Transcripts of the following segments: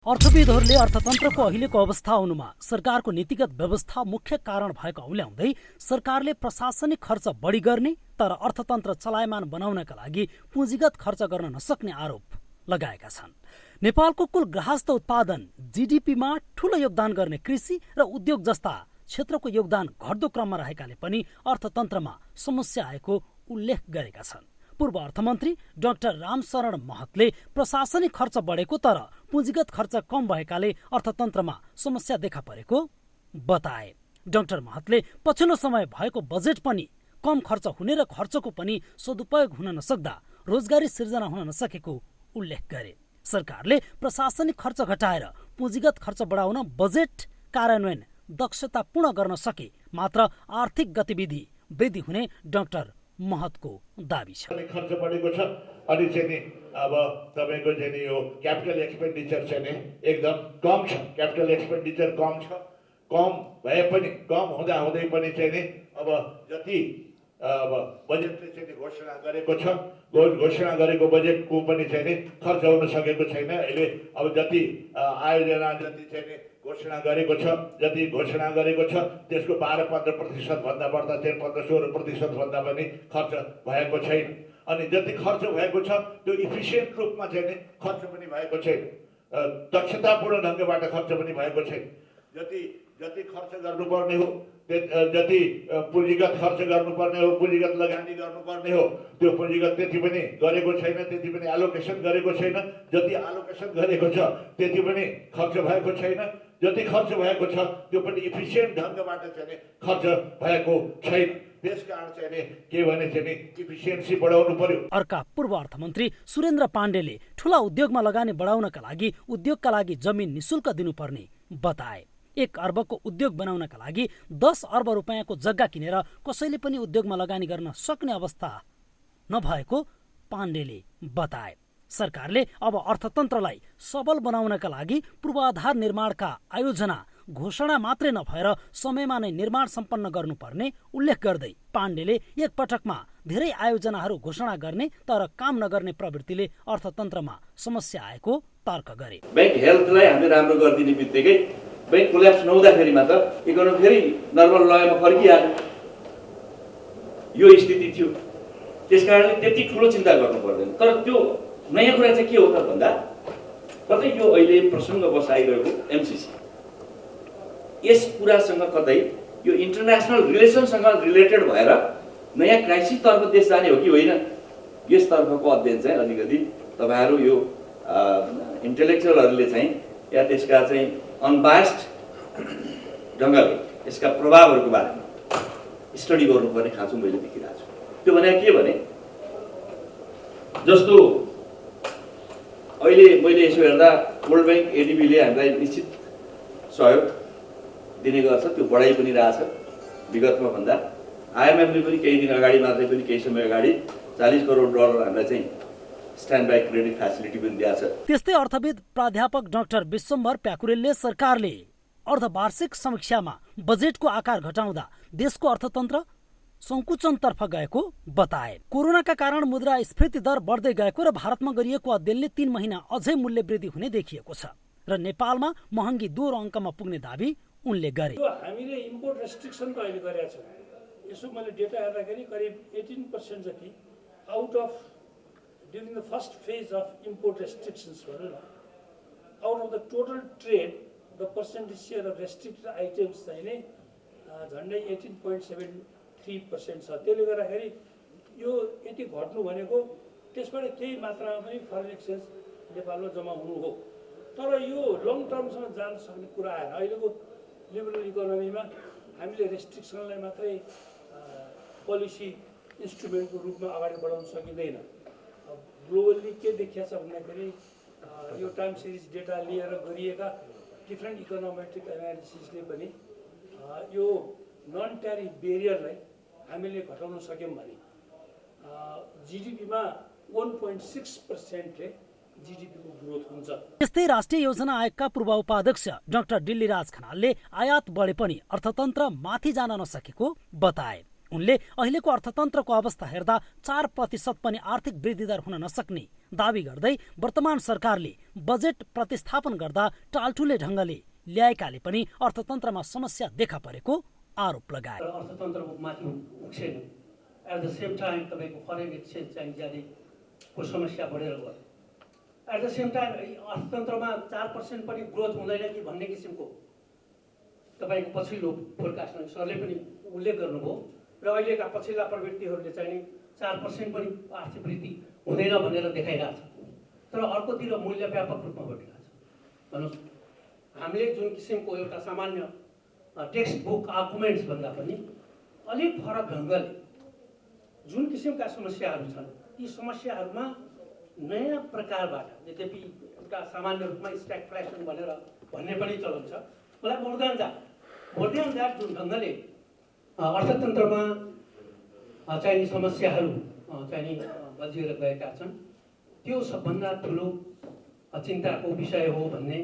अर्थविदहरूले अर्थतन्त्रको अहिलेको अवस्था आउनुमा सरकारको नीतिगत व्यवस्था मुख्य कारण भएको औल्याउँदै सरकारले प्रशासनिक खर्च बढी गर्ने तर अर्थतन्त्र चलायमान बनाउनका लागि पुँजीगत खर्च गर्न नसक्ने आरोप लगाएका छन्। नेपालको कुल गृहस्थ उत्पादन जीडीपीमा ठूलो योगदान गर्ने कृषि र उद्योग जस्ता क्षेत्रको योगदान घट्दो क्रममा रहेकाले पनि अर्थतन्त्रमा समस्या आएको उल्लेख गरेका छन्। पूर्व अर्थमन्त्री डाक्टर रामशरण महतले प्रशासनिक खर्च बढेको तर पुँजीगत खर्च कम भएकाले अर्थतन्त्रमा समस्या देखा परेको बताए। डाक्टर महतले पछिल्लो समय भएको बजेट पनि कम खर्च हुने र खर्चको पनि सदुपयोग हुन नसक्दा रोजगारी सिर्जना हुन नसकेको उल्लेख गरे। सरकारले प्रशासनिक खर्च घटाएर पुँजीगत खर्च बढाउन बजेट कार्यान्वयन दक्षतापूर्ण गर्न सके मात्र आर्थिक गतिविधि वृद्धि हुने डाक्टर महतको दाबी छ। खर्च बढेको छ अनि चाहिँ नि अब तपाईको चाहिँ नि यो क्यापिटल एक्सपेन्डिचर चाहिँ नि एकदम कम छ। क्यापिटल एक्सपेन्डिचर कम छ। कम भए पनि कम हुँदा हुँदै पनि चाहिँ नि अब जति अब बजेटले चाहिँ नि घोषणा गरेको छ घोषणा गरेको बजेटको पनि चाहिँ नि खर्च हुन सकेको छैन। अहिले अब जति आयोजना जति चाहिँ नि घोषणा गरेको छ जति घोषणा गरेको छ त्यसको 12-15% भन्दा बढ्दा चाहिँ 15-16% भन्दा पनि खर्च भएको छैन। अनि जति खर्च भएको छ त्यो इफिसियन्ट रूपमा चाहिँ नि खर्च पनि भएको छैन। दक्षतापूर्ण ढङ्गबाट खर्च पनि भएको छैन। जति खर्च गर्नुपर्ने हो जति पुँजीगत खर्च गर्नुपर्ने हो पुँजीगत लगानी गर्नुपर्ने हो त्यो पुँजीगत त्यति पनि गरेको छैन। त्यति पनि एलोकेसन गरेको छैन। जति एलोकेसन गरेको छ त्यति पनि खर्च भएको छैन। जति खर्च भएको छ त्यो पनि इफिसियन्ट ढङ्गबाट चाहिँ खर्च भएको छैन। त्यसकारण चाहिँ के भने चाहिँ इफिसियन्सी बढाउनु पर्यो। अर्का पूर्व अर्थमन्त्री सुरेन्द्र पाण्डेले ठूला उद्योगमा लगानी बढाउनका लागि उद्योगका लागि जमिन निशुल्क दिनुपर्ने बताए। 1 अर्बको उद्योग बनाउनका लागि 10 अर्ब रुपियाँको जग्गा किनेर कसैले पनि उद्योगमा लगानी गर्न सक्ने अवस्था नभएको पाण्डेले बताए। सरकारले अब अर्थतन्त्रलाई सबल बनाउनका लागि पूर्वाधार निर्माणका आयोजना घोषणा मात्रै नभएर समयमा नै निर्माण सम्पन्न गर्नुपर्ने उल्लेख गर्दै पाण्डेले एक पटकमा धेरै आयोजनाहरू घोषणा गर्ने तर काम नगर्ने प्रवृत्तिले अर्थतन्त्रमा समस्या आएको तर्क गरे। बैंक हेल्थलाई हामीले राम्रो गरिदिने बित्तिकै बैंक कोल्याप्स नहुँदाखेरि मात्र इकोनोमी फेरि नर्मल लयमा फर्किहाल्यो। यो स्थिति थियो। त्यसकारणले त्यति ठुलो चिन्ता गर्नु पर्दैन। तर त्यो नयाँ कुरा चाहिँ के हो त भन्दा कतै यो अहिले प्रसङ्ग बसाइरहेको एमसीसी यस कुरासँग कतै यो इन्टरनेसनल रिलेसनसँग रिलेटेड भएर नयाँ क्राइसिसतर्फ देश जाने हो कि होइन यसतर्फको अध्ययन चाहिँ अलिकति तपाईँहरू यो इन्टेलेक्चुअलहरूले चाहिँ या त्यसका चाहिँ अनबायस्ड ढङ्गले यसका प्रभावहरूको बारेमा स्टडी गर्नुपर्ने खाँचो मैले देखिरहेको छु। त्यो भने के भने जस्तो अहिले मैले यसो हेर्दा वर्ल्ड ब्याङ्क एडिबीले हामीलाई निश्चित सहयोग दिने गर्छ। त्यो बढाइ पनि रहेछ विगतमा भन्दा। आइएमएफले पनि केही दिन अगाडि मात्रै पनि केही समय अगाडि $40 करोड हामीलाई चाहिँ स्ट्यान्ड बाई क्रेडिट फेसिलिटी पनि दिएको छ। त्यस्तै अर्थविद प्राध्यापक डाक्टर विश्वम्भर प्याकुरेलले सरकारले अर्धवार्षिक समीक्षामा बजेटको आकार घटाउँदा देशको अर्थतन्त्र संकुचनतर्फ गएको बताए। कोरोनाका कारण मुद्रास्फीति दर बढ्दै गएको र भारतमा गरिएको अध्ययनले 3 महिना अझै मूल्य वृद्धि हुने देखिएको छ र नेपालमा महँगी 2 अङ्कमा पुग्ने दाबी उनले गरे। हामीले इम्पोर्ट रेस्ट्रिक्सन त अहिले गरेका छौँ। यसो मैले डेटा हेर्दाखेरि करिब 18% जति out of during the first phase of import restrictions भनौँ न out of the total trade the percentage share of restricted items चाहिँ नै झन्डै 18.73% छ। त्यसले गर्दाखेरि यो यति घट्नु भनेको त्यसबाट केही मात्रामा पनि फरेन एक्सचेन्ज नेपालमा जम्मा हुनु हो। तर यो लङ टर्मसम्म जान सक्ने कुरा आएन। अहिलेको लिबरल इकोनोमीमा हामीले रेस्ट्रिक्सनलाई मात्रै पोलिसी इन्स्ट्रुमेन्टको रूपमा अगाडि बढाउन सकिँदैन। ग्लोबल्ली के देखिएको छ भन्दाखेरि यो टाइम सिरिज डेटा लिएर गरिएका डिफ्रेन्ट इकोनोमेट्रिक एनालिसिसले पनि यो नन ट्यारिफ बेरियरलाई हामीले घटाउन सक्यौँ भने जिडिपीमा 1.6%ले जिडिपीको ग्रोथ हुन्छ। त्यस्तै राष्ट्रिय योजना आयोगका पूर्व उपाध्यक्ष डाक्टर डिल्लीराज खनालले आयात बढे पनि अर्थतन्त्र माथि जान नसकेको बताए। उनले अहिलेको अर्थतन्त्रको अवस्था हेर्दा 4% पनि आर्थिक वृद्धिदर हुन नसक्ने दावी गर्दै वर्तमान सरकारले बजेट प्रतिस्थापन गर्दा टालटुले ढङ्गले ल्याएकाले पनि अर्थतन्त्रमा समस्या देखा परेको आरोप लगाए। अर्थतन्त्रको माथि उक्सेन, एट द सेम टाइम तपाईँको फरेन एक्सचेन्ज चाहिँ ज्यादैको समस्या बढेर गयो। एट द सेम टाइम अर्थतन्त्रमा 4% पनि ग्रोथ हुँदैन कि भन्ने किसिमको तपाईँको पछिल्लो फोरकास्टमा सरले पनि उल्लेख गर्नुभयो र अहिलेका पछिल्ला प्रवृत्तिहरूले चाहिँ 4% पनि आर्थिक वृद्धि हुँदैन भनेर देखाइरहेको छ। तर अर्कोतिर मूल्य व्यापक रूपमा बढिरहेको छ। भन्नुहोस्, हामीले जुन किसिमको एउटा सामान्य टेक्स्ट बुक आर्गुमेन्ट्स भन्दा पनि अलिक फरक ढङ्गले जुन किसिमका समस्याहरू छन्, ती समस्याहरूमा नयाँ प्रकारबाट, यद्यपि एउटा सामान्य रूपमा स्ट्यागफ्लेसन भनेर भन्ने पनि चलन छ, मलाई मोर देन द्याट जुन ढङ्गले अर्थतन्त्रमा चाहिने समस्याहरू चाहिँ बल्झिएर गएका छन्, त्यो सबभन्दा ठुलो चिन्ताको विषय हो भन्ने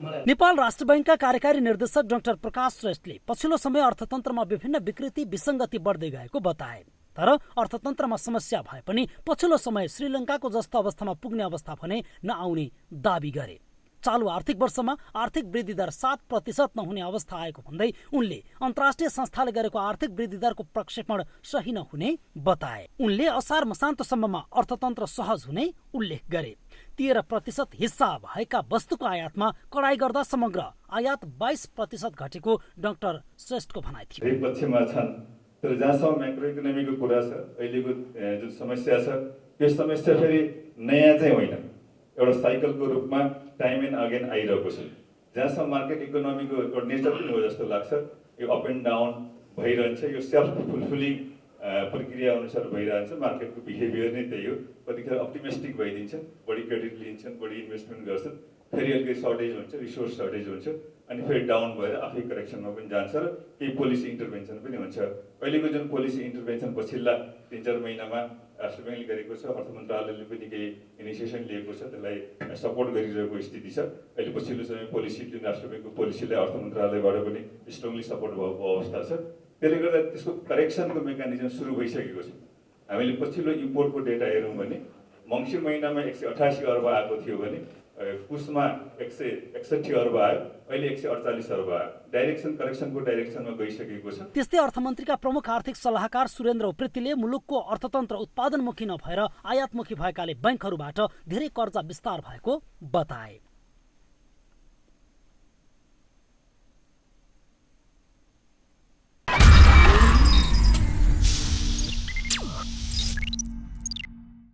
मलाई। नेपाल राष्ट्र बैंकका कार्यकारी निर्देशक डाक्टर प्रकाश श्रेष्ठले पछिल्लो समय अर्थतन्त्रमा विभिन्न विकृति विसङ्गति बढ्दै गएको बताए। तर अर्थतन्त्रमा समस्या भए पनि पछिल्लो समय श्रीलङ्काको जस्तो अवस्थामा पुग्ने अवस्था भने नआउने दावी गरे। चालु आर्थिक वर्षमा आर्थिक वृद्धि दर 7% नहुने अवस्था आएको भन्दै उनले अन्तर्राष्ट्रिय संस्थाले गरेको आर्थिक वृद्धि दरको प्रक्षेपण सही नहुने बताए। उनले असार मसान्तसम्ममा अर्थतन्त्र सहज हुने उल्लेख गरे। 13% हिस्सा भएका वस्तुको आयातमा कडाई गर्दा समग्र आयात 22% घटेको डाक्टर श्रेष्ठको भनाइ थियो। पक्षमा छन्, तर जहाँसम्म म्याक्रो इकोनोमीको कुरा छ, अहिलेको जुन समस्या छ, यो समस्या फेरि नयाँ चाहिँ होइन, एउटा साइकलको रूपमा टाइम एन्ड अगेन आइरहेको छ। जहाँसम्म मार्केट इकोनोमीको एउटा नेचर पनि हो जस्तो लाग्छ, यो अप एन्ड डाउन भइरहन्छ, यो सेल्फ फुलफिलिङ प्रक्रिया अनुसार भइरहन्छ। मार्केटको बिहेभियर नै त्यही हो, कतिखेर अप्टिमिस्टिक भइदिन्छन्, बढी क्रेडिट लिन्छन्, बढी इन्भेस्टमेन्ट गर्छन्, फेरि अलिकति सर्टेज हुन्छ, रिसोर्स सर्टेज हुन्छ, अनि फेरि डाउन भएर आफै करेक्सनमा पनि जान्छ र केही पोलिसी इन्टरभेन्सन पनि हुन्छ। अहिलेको जुन पोलिसी इन्टरभेन्सन पछिल्ला 3-4 महिनामा राष्ट्र ब्याङ्कले गरेको छ, अर्थ मन्त्रालयले पनि केही इनिसिएसन लिएको छ, त्यसलाई सपोर्ट गरिरहेको स्थिति छ। अहिले पछिल्लो समय पोलिसी जुन राष्ट्र ब्याङ्कको पोलिसीलाई अर्थ मन्त्रालयबाट पनि स्ट्रङली सपोर्ट भएको अवस्था छ। त्यसले गर्दा त्यसको करेक्सनको मेकानिजम सुरु भइसकेको छ। हामीले पछिल्लो इम्पोर्टको डेटा हेरौँ भने मङ्सिर महिनामा 188 अर्ब आएको थियो भने पुसमा 161 अर्ब आयो, अहिले 148 अर्ब आयो। डाइरेक्सन करेक्सनको डाइरेक्सनमा गइसकेको छ। त्यस्तै अर्थमन्त्रीका प्रमुख आर्थिक सल्लाहकार सुरेन्द्र उप्रेतीले मुलुकको अर्थतन्त्र उत्पादनमुखी नभएर आयातमुखी भएकाले बैंकहरूबाट धेरै कर्जा विस्तार भएको बताए।